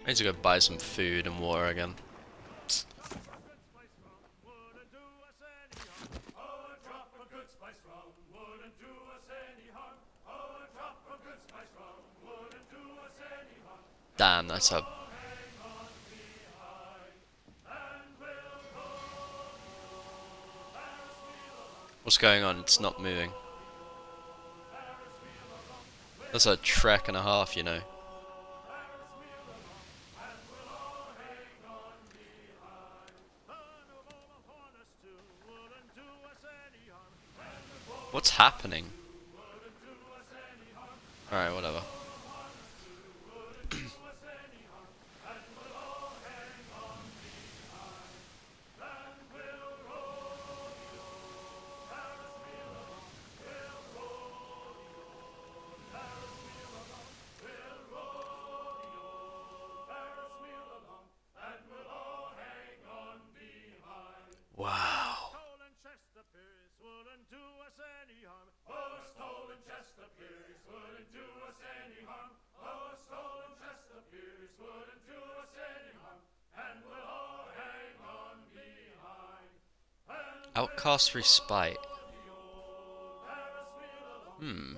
I need to go buy some food and water again. Damn, that's a... What's going on? It's not moving. That's a trek and a half, you know. What's happening? Alright, whatever. Wow. Outcast respite. Hmm.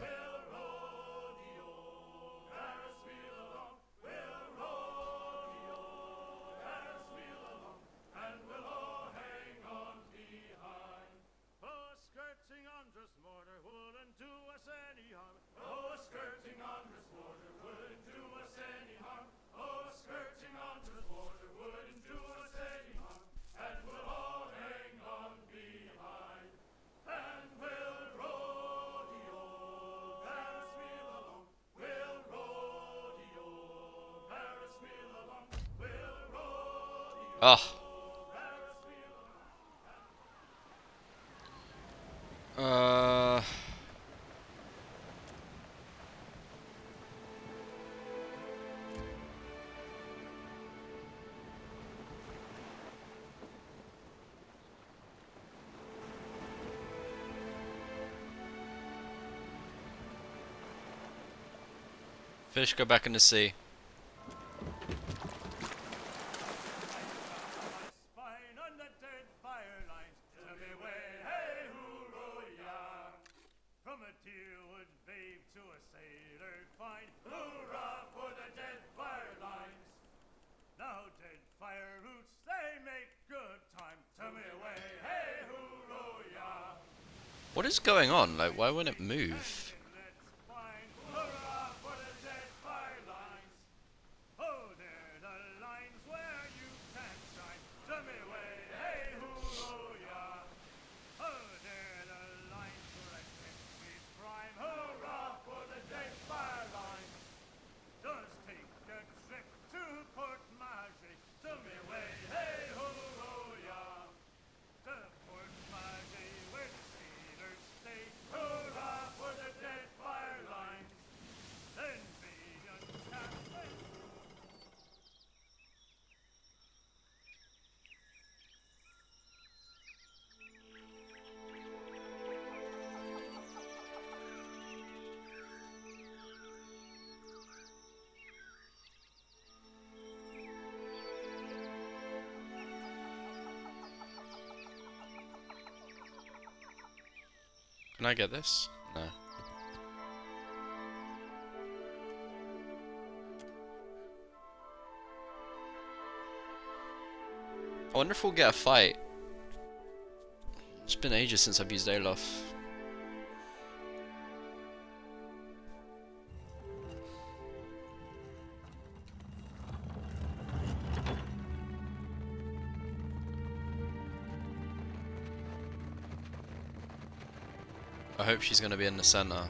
Oh. Uh... Fish, go back in the sea. What is going on? Like, why won't it move? Can I get this? No. I wonder if we'll get a fight. It's been ages since I've used Olaf. I hope she's gonna be in the center.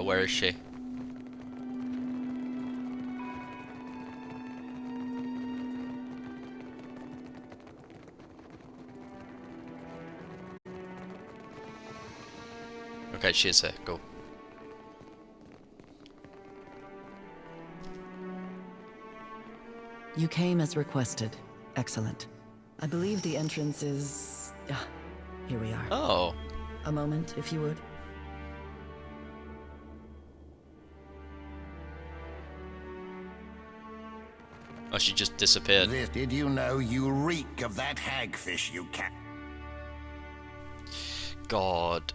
Where is she? Okay, she is here. Go. You came as requested. Excellent. I believe the entrance is Ah, here we are. Oh. A moment, if you would. Oh, she just disappeared. Did you know you reek of that hagfish, you cat? God.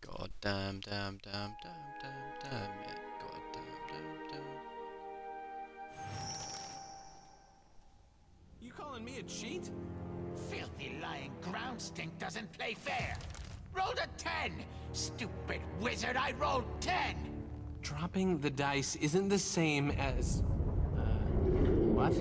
God damn it. God damn. You calling me a cheat? Filthy lying ground stink doesn't play fair. Rolled a 10! Stupid wizard, I rolled 10! Dropping the dice isn't the same as... what?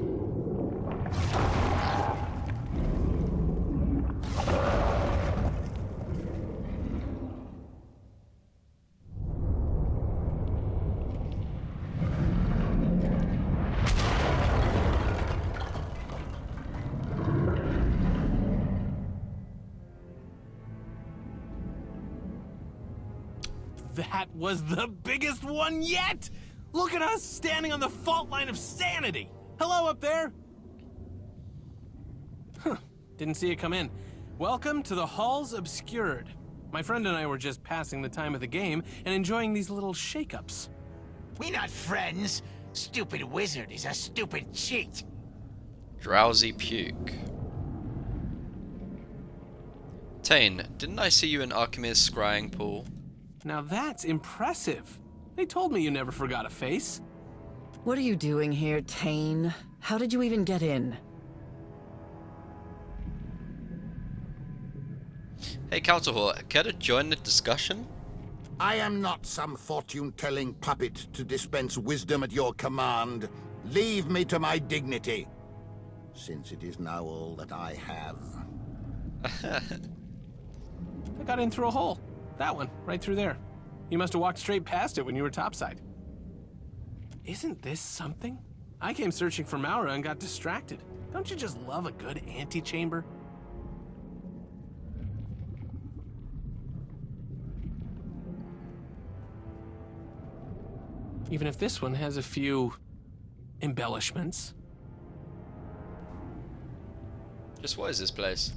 That was the biggest one yet! Look at us standing on the fault line of sanity! Hello up there! Huh, didn't see it come in. Welcome to the Halls Obscured. My friend and I were just passing the time of the game and enjoying these little shake-ups. We not friends. Stupid wizard is a stupid cheat. Drowsy puke. Tane, didn't I see you in Archimed's scrying pool? Now that's impressive. They told me you never forgot a face. What are you doing here, Tane? How did you even get in? Hey, Council Hall, care to join the discussion? I am not some fortune-telling puppet to dispense wisdom at your command. Leave me to my dignity, since it is now all that I have. I got in through a hole. That one, right through there. You must have walked straight past it when you were topside. Isn't this something? I came searching for Maura and got distracted. Don't you just love a good antechamber? Even if this one has a few embellishments. Just what is this place?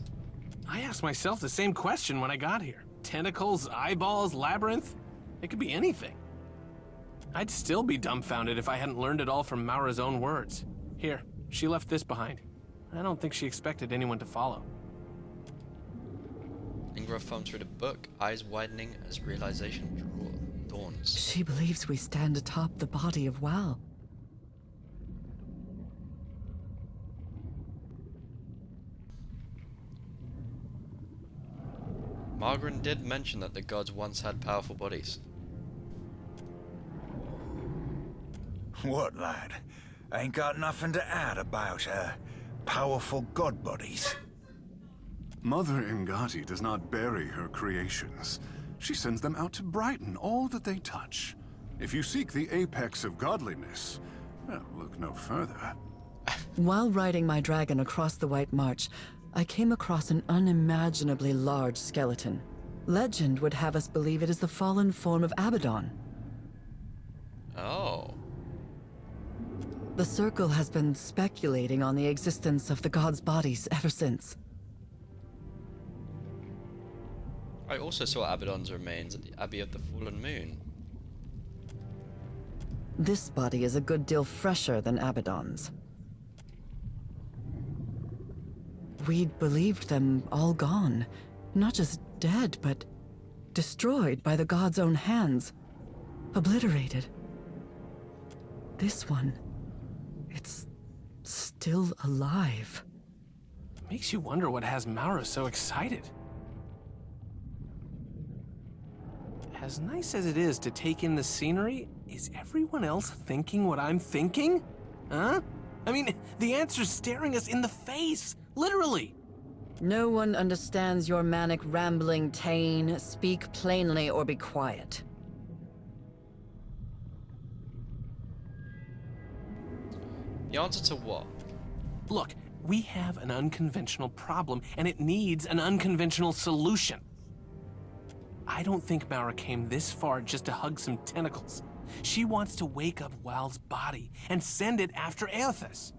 I asked myself the same question when I got here. Tentacles, eyeballs, labyrinth? It could be anything. I'd still be dumbfounded if I hadn't learned it all from Maura's own words. Here, she left this behind. I don't think she expected anyone to follow. Ingra thumbs through the book, eyes widening as realization dawns. She believes we stand atop the body of Wal. Margaret did mention that the gods once had powerful bodies. What, lad? Ain't got nothing to add about, powerful god bodies? Mother Ingati does not bury her creations. She sends them out to brighten all that they touch. If you seek the apex of godliness, well, look no further. While riding my dragon across the White March, I came across an unimaginably large skeleton. Legend would have us believe it is the fallen form of Abaddon. Oh. The Circle has been speculating on the existence of the gods' bodies ever since. I also saw Abaddon's remains at the Abbey of the Fallen Moon. This body is a good deal fresher than Abaddon's. We'd believed them all gone. Not just dead, but destroyed by the gods' own hands. Obliterated. This one, it's still alive. Makes you wonder what has Maura so excited. As nice as it is to take in the scenery, is everyone else thinking what I'm thinking? Huh? I mean, the answer's staring us in the face, literally. No one understands your manic rambling, Tane. Speak plainly or be quiet. The answer to what? Look, we have an unconventional problem, and it needs an unconventional solution. I don't think Maura came this far just to hug some tentacles. She wants to wake up Wal's body and send it after Eothas.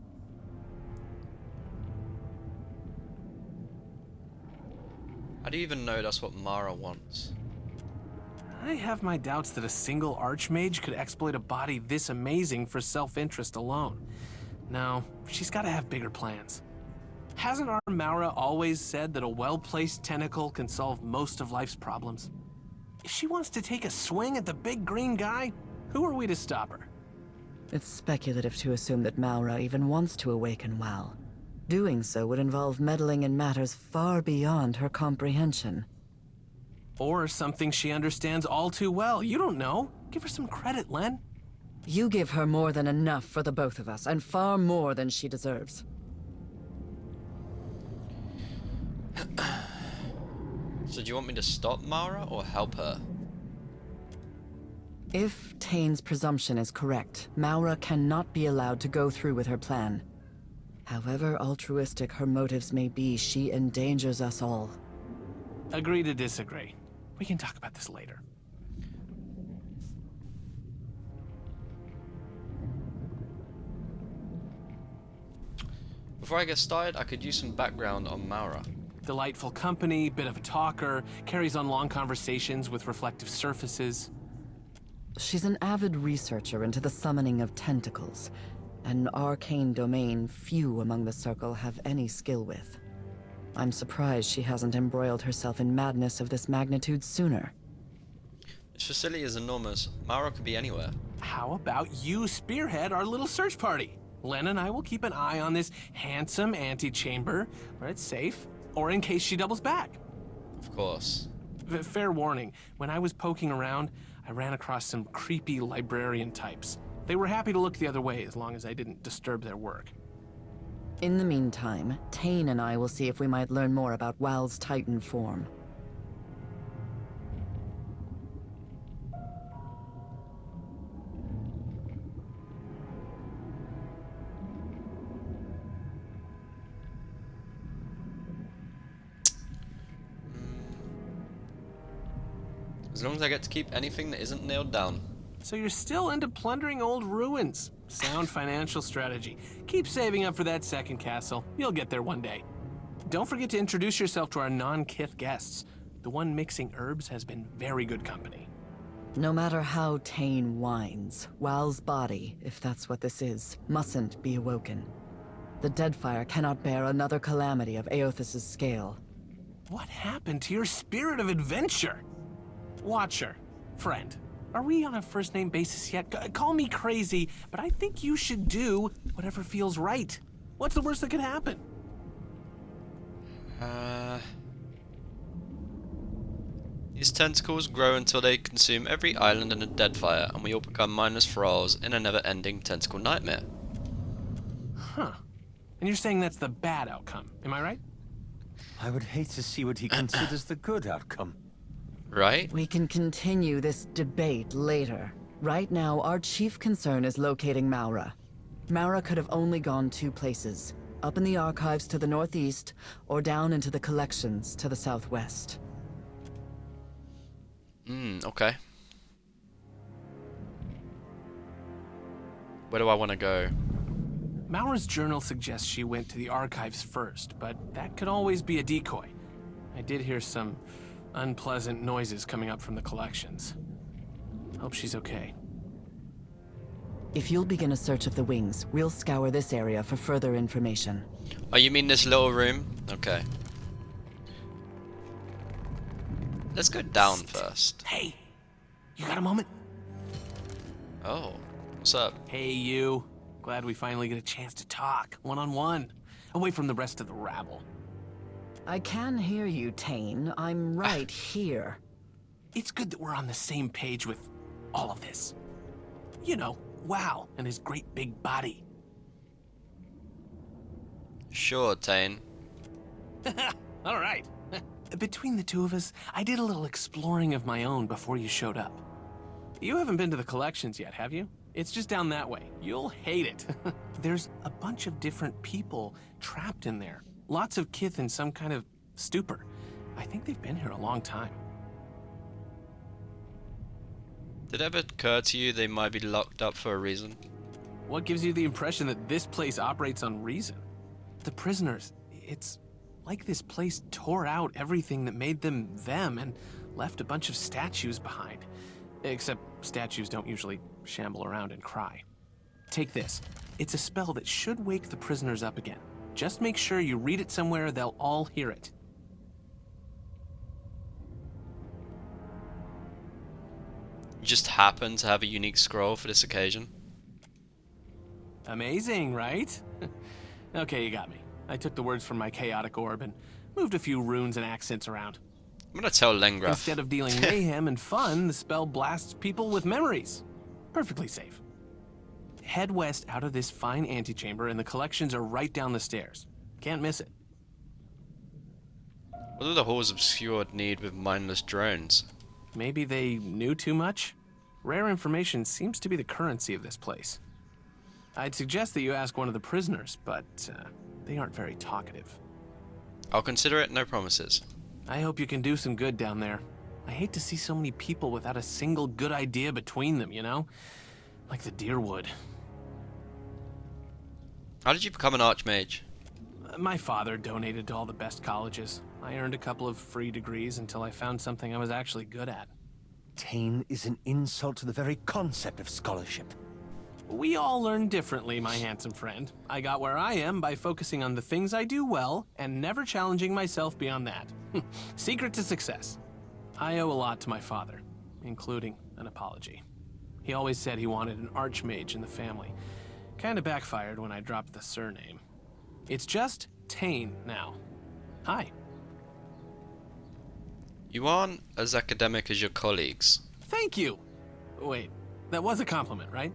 How do you even know that's what Mara wants? I have my doubts that a single archmage could exploit a body this amazing for self-interest alone. No, she's got to have bigger plans. Hasn't our Mara always said that a well-placed tentacle can solve most of life's problems? If she wants to take a swing at the big green guy, who are we to stop her? It's speculative to assume that Maura even wants to awaken Wal. Doing so would involve meddling in matters far beyond her comprehension. Or something she understands all too well. You don't know. Give her some credit, Len. You give her more than enough for the both of us, and far more than she deserves. So do you want me to stop Mara or help her? If Tane's presumption is correct, Maura cannot be allowed to go through with her plan. However altruistic her motives may be, she endangers us all. Agree to disagree. We can talk about this later. Before I get started, I could use some background on Mara. Delightful company, bit of a talker, carries on long conversations with reflective surfaces. She's an avid researcher into the summoning of tentacles, an arcane domain few among the Circle have any skill with. I'm surprised she hasn't embroiled herself in madness of this magnitude sooner. This facility is enormous. Mara could be anywhere. How about you spearhead our little search party? Len and I will keep an eye on this handsome antechamber where it's safe, or in case she doubles back. Of course. Fair warning, when I was poking around, I ran across some creepy librarian types. They were happy to look the other way as long as I didn't disturb their work. In the meantime, Tane and I will see if we might learn more about Wal's Titan form. As long as I get to keep anything that isn't nailed down. So you're still into plundering old ruins. Sound financial strategy. Keep saving up for that second castle. You'll get there one day. Don't forget to introduce yourself to our non-kith guests. The one mixing herbs has been very good company. No matter how Tane whines, Wal's body, if that's what this is, mustn't be awoken. The Deadfire cannot bear another calamity of Eothas' scale. What happened to your spirit of adventure? Watcher, friend, are we on a first-name basis yet? Call me crazy, but I think you should do whatever feels right. What's the worst that could happen? These tentacles grow until they consume every island in a Deadfire, and we all become mindless thralls in a never-ending tentacle nightmare. Huh. And you're saying that's the bad outcome, am I right? I would hate to see what he considers the good outcome. Right? We can continue this debate later. Right now, our chief concern is locating Maura. Maura could have only gone two places. Up in the archives to the northeast, or down into the collections to the southwest. Okay. Where do I want to go? Maura's journal suggests she went to the archives first, but that could always be a decoy. I did hear some unpleasant noises coming up from the collections. Hope she's okay. If you'll begin a search of the wings, we'll scour this area for further information. Oh, you mean this little room? Okay. Let's go down first. Hey, you got a moment? Oh, what's up? Hey, you. Glad we finally get a chance to talk, one-on-one, away from the rest of the rabble. I can hear you, Tane. I'm right here. It's good that we're on the same page with all of this. You know, Wal and his great big body. Sure, Tane. All right. Between the two of us, I did a little exploring of my own before you showed up. You haven't been to the collections yet, have you? It's just down that way. You'll hate it. There's a bunch of different people trapped in there. Lots of kith in some kind of stupor. I think they've been here a long time. Did it ever occur to you they might be locked up for a reason? What gives you the impression that this place operates on reason? The prisoners, it's like this place tore out everything that made them them and left a bunch of statues behind. Except statues don't usually shamble around and cry. Take this. It's a spell that should wake the prisoners up again. Just make sure you read it somewhere they'll all hear it. You just happen to have a unique scroll for this occasion? Amazing, right? Okay, you got me. I took the words from my chaotic orb and moved a few runes and accents around. I'm gonna tell Lengraf. Instead of dealing mayhem and fun, the spell blasts people with memories. Perfectly safe. Head west out of this fine antechamber and the collections are right down the stairs. Can't miss it. What do the Hall's obscured need with mindless drones? Maybe they knew too much? Rare information seems to be the currency of this place. I'd suggest that you ask one of the prisoners, but they aren't very talkative. I'll consider it, no promises. I hope you can do some good down there. I hate to see so many people without a single good idea between them, you know? Like the Deerwood. How did you become an archmage? My father donated to all the best colleges. I earned a couple of free degrees until I found something I was actually good at. Tane is an insult to the very concept of scholarship. We all learn differently, my handsome friend. I got where I am by focusing on the things I do well and never challenging myself beyond that. Secret to success. I owe a lot to my father, including an apology. He always said he wanted an archmage in the family. Kinda backfired when I dropped the surname. It's just Tane now. Hi. You aren't as academic as your colleagues. Thank you. Wait, that was a compliment, right?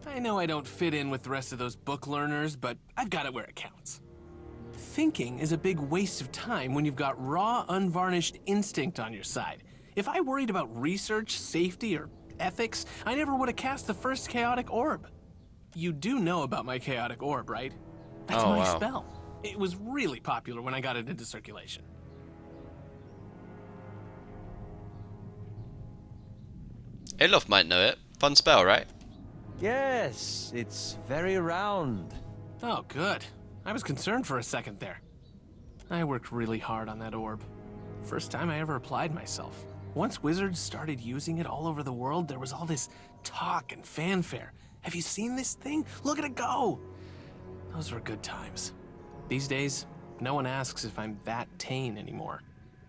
I know I don't fit in with the rest of those book learners, but I've got it where it counts. Thinking is a big waste of time when you've got raw, unvarnished instinct on your side. If I worried about research, safety, or ethics, I never would have cast the first chaotic orb. You do know about my chaotic orb, right? That's Oh, my wow. spell. It was really popular when I got it into circulation. Alof might know it. Fun spell, right? Yes, it's very round. Oh, good. I was concerned for a second there. I worked really hard on that orb. First time I ever applied myself. Once wizards started using it all over the world, there was all this talk and fanfare. Have you seen this thing? Look at it go! Those were good times. These days, no one asks if I'm that Tane anymore.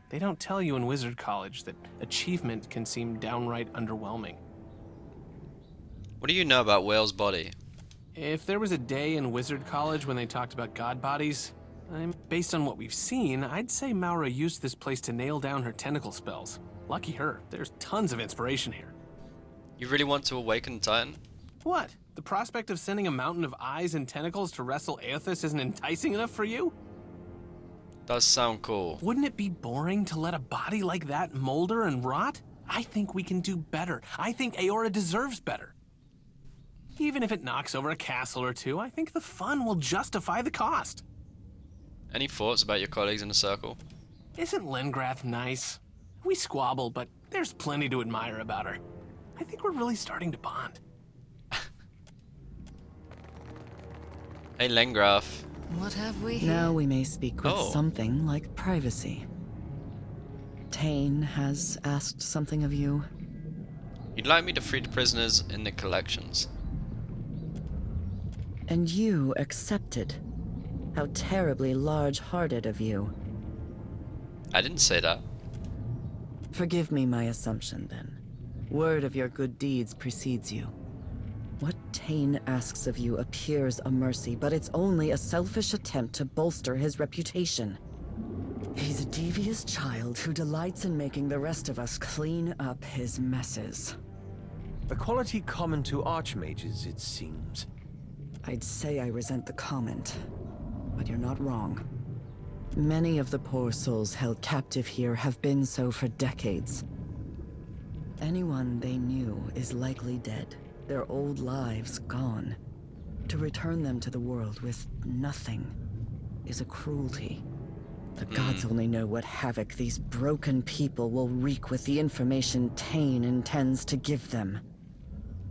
They don't tell you in Wizard College that achievement can seem downright underwhelming. What do you know about Whale's body? If there was a day in Wizard College when they talked about god bodies, based on what we've seen, I'd say Maura used this place to nail down her tentacle spells. Lucky her, there's tons of inspiration here. You really want to awaken Titan? What? The prospect of sending a mountain of eyes and tentacles to wrestle Aethys isn't enticing enough for you? Does sound cool. Wouldn't it be boring to let a body like that molder and rot? I think we can do better. I think Aora deserves better. Even if it knocks over a castle or two, I think the fun will justify the cost. Any thoughts about your colleagues in the circle? Isn't Lengrath nice? We squabble, but there's plenty to admire about her. I think we're really starting to bond. Hey, Lengraf. What have we here? Now we may speak with Oh. something like privacy. Tane has asked something of you. You'd like me to free the prisoners in the collections. And you accepted. How terribly large-hearted of you. I didn't say that. Forgive me my assumption, then. Word of your good deeds precedes you. What Tane asks of you appears a mercy, but it's only a selfish attempt to bolster his reputation. He's a devious child who delights in making the rest of us clean up his messes. A quality common to archmages, it seems. I'd say I resent the comment, but you're not wrong. Many of the poor souls held captive here have been so for decades. Anyone they knew is likely dead, their old lives gone. To return them to the world with nothing is a cruelty. The gods only know what havoc these broken people will wreak with the information Tane intends to give them.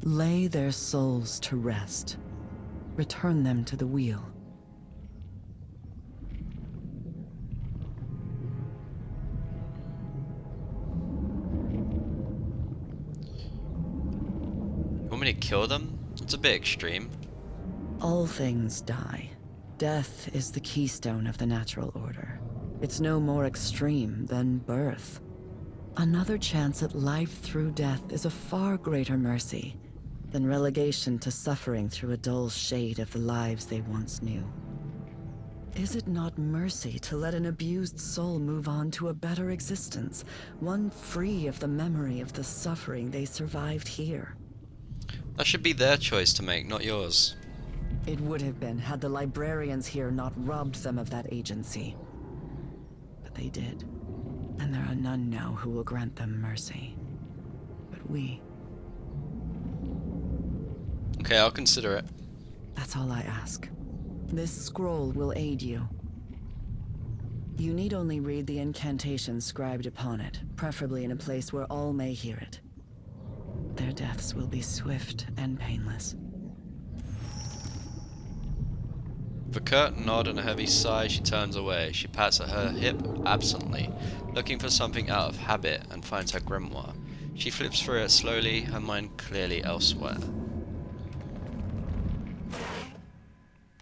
Lay their souls to rest. Return them to the wheel. You want me to kill them? It's a bit extreme. All things die. Death is the keystone of the natural order. It's no more extreme than birth. Another chance at life through death is a far greater mercy than relegation to suffering through a dull shade of the lives they once knew. Is it not mercy to let an abused soul move on to a better existence, one free of the memory of the suffering they survived here? That should be their choice to make, not yours. It would have been had the librarians here not robbed them of that agency. But they did. And there are none now who will grant them mercy. But we. Okay, I'll consider it. That's all I ask. This scroll will aid you. You need only read the incantation scribed upon it, preferably in a place where all may hear it. Their deaths will be swift and painless. With a curt nod and a heavy sigh, she turns away. She pats at her hip absently, looking for something out of habit, and finds her grimoire. She flips through it slowly, her mind clearly elsewhere.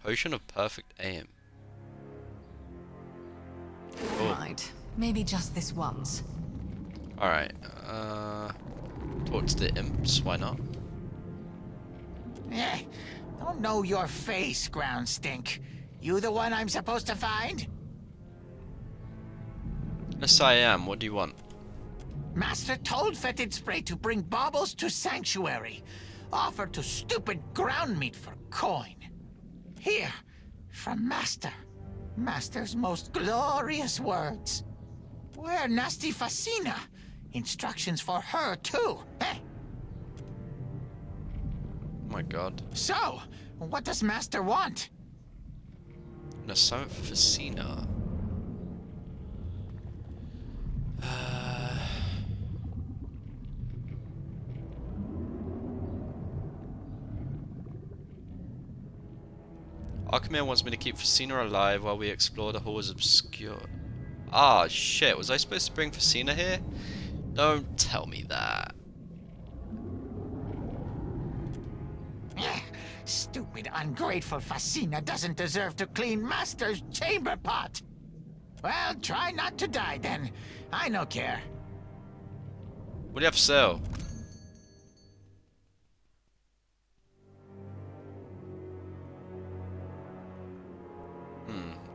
Potion of perfect aim. Oh. Right. Maybe just this once. Alright, towards the imps, why not? Eh, don't know your face, ground stink. You the one I'm supposed to find? Yes, I am. What do you want? Master told Fetid Spray to bring baubles to Sanctuary. Offer to stupid ground meat for coin. Here, from Master. Master's most glorious words. Where nasty Fascina? Instructions for her, too, eh? Oh my god. So, what does Master want? An assignment for Fascina. Archimere wants me to keep Fascina alive while we explore the halls obscure. Ah, shit. Was I supposed to bring Fascina here? Don't tell me that. Stupid, ungrateful Fascina doesn't deserve to clean Master's chamber pot. Well, try not to die then. I no care. What do you have for sale?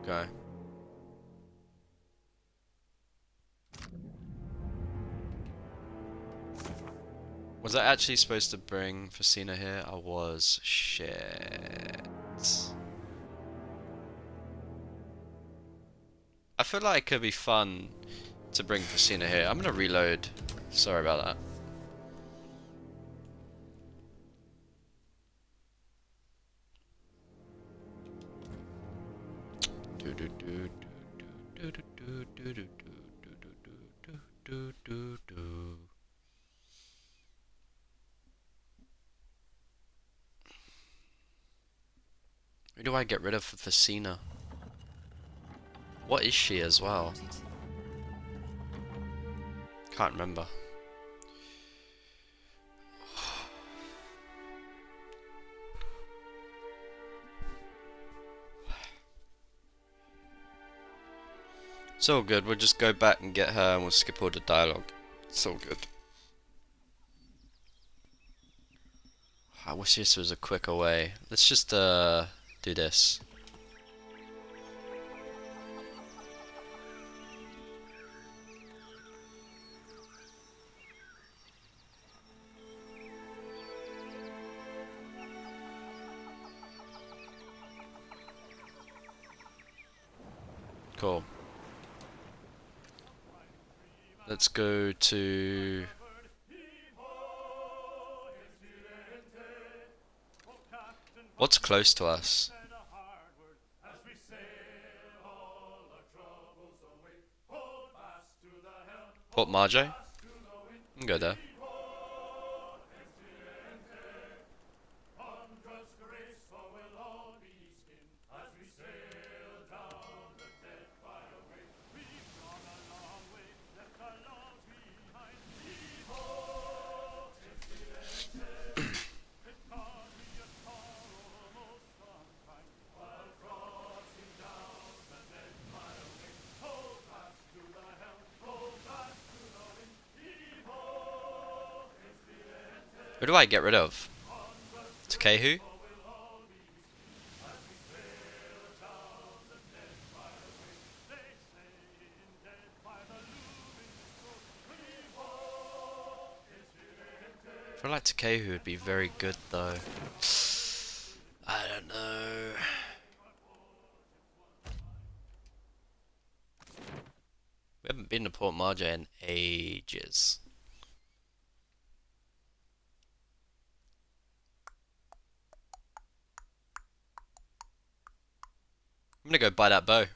Okay. Was I actually supposed to bring Fascina here? I was. Shit. I feel like it could be fun to bring Fascina here. I'm gonna reload. Sorry about that. Who do I get rid of for Fascina? What is she as well? Can't remember. It's all good, we'll just go back and get her and we'll skip all the dialogue. It's all good. I wish this was a quicker way. Let's just do this. Cool. Let's go to... What's close to us? Port Marjo? You can go there. Who do I get rid of? Takehu? I feel like Takehu would be very good though. I don't know. We haven't been to Port Marja in ages. I'm gonna go buy that bow.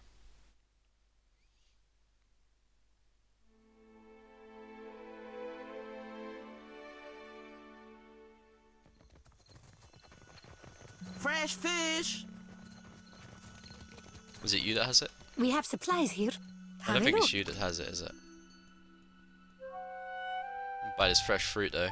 Fresh fish! Is it you that has it? We have supplies here. I don't think it's you that has it, is it? Buy this fresh fruit though.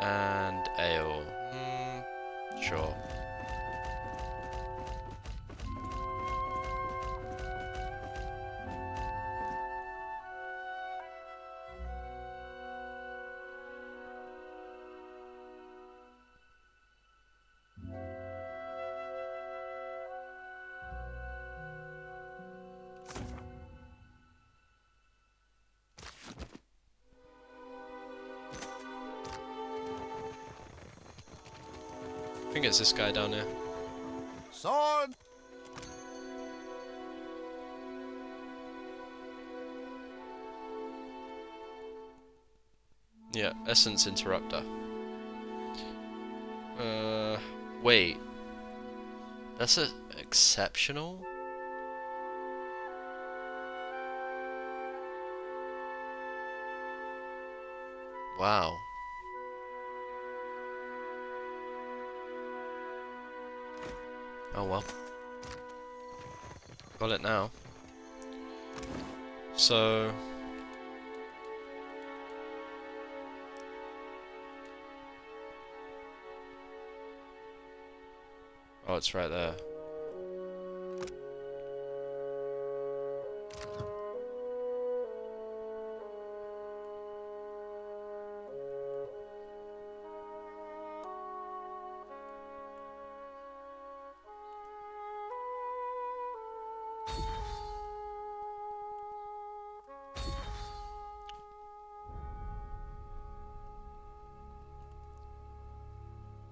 And ale. Sure. I think it's this guy down here. Sword! Yeah, Essence Interrupter. Wait. That's a exceptional? Wow. Oh well. Got it now. So... Oh, it's right there.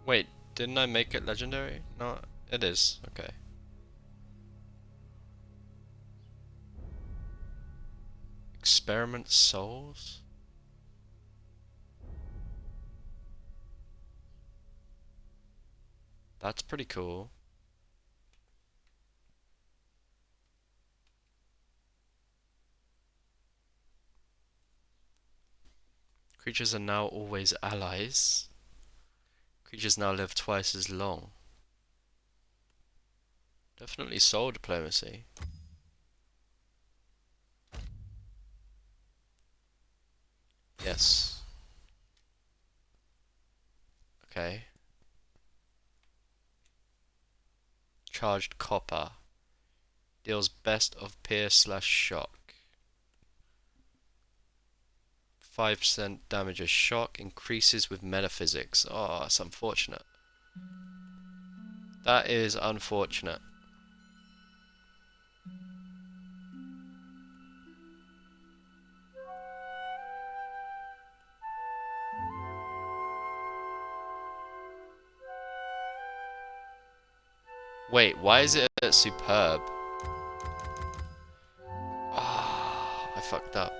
Wait, didn't I make it legendary? No, it is. Okay. Experiment souls? That's pretty cool. Creatures are now always allies. Creatures now live twice as long. Definitely soul diplomacy. Yes. Okay. Charged copper. Deals best of pierce/shock. 5% damage as shock. Increases with metaphysics. Oh, that's unfortunate. That is unfortunate. Wait, why is it superb? Ah, I fucked up.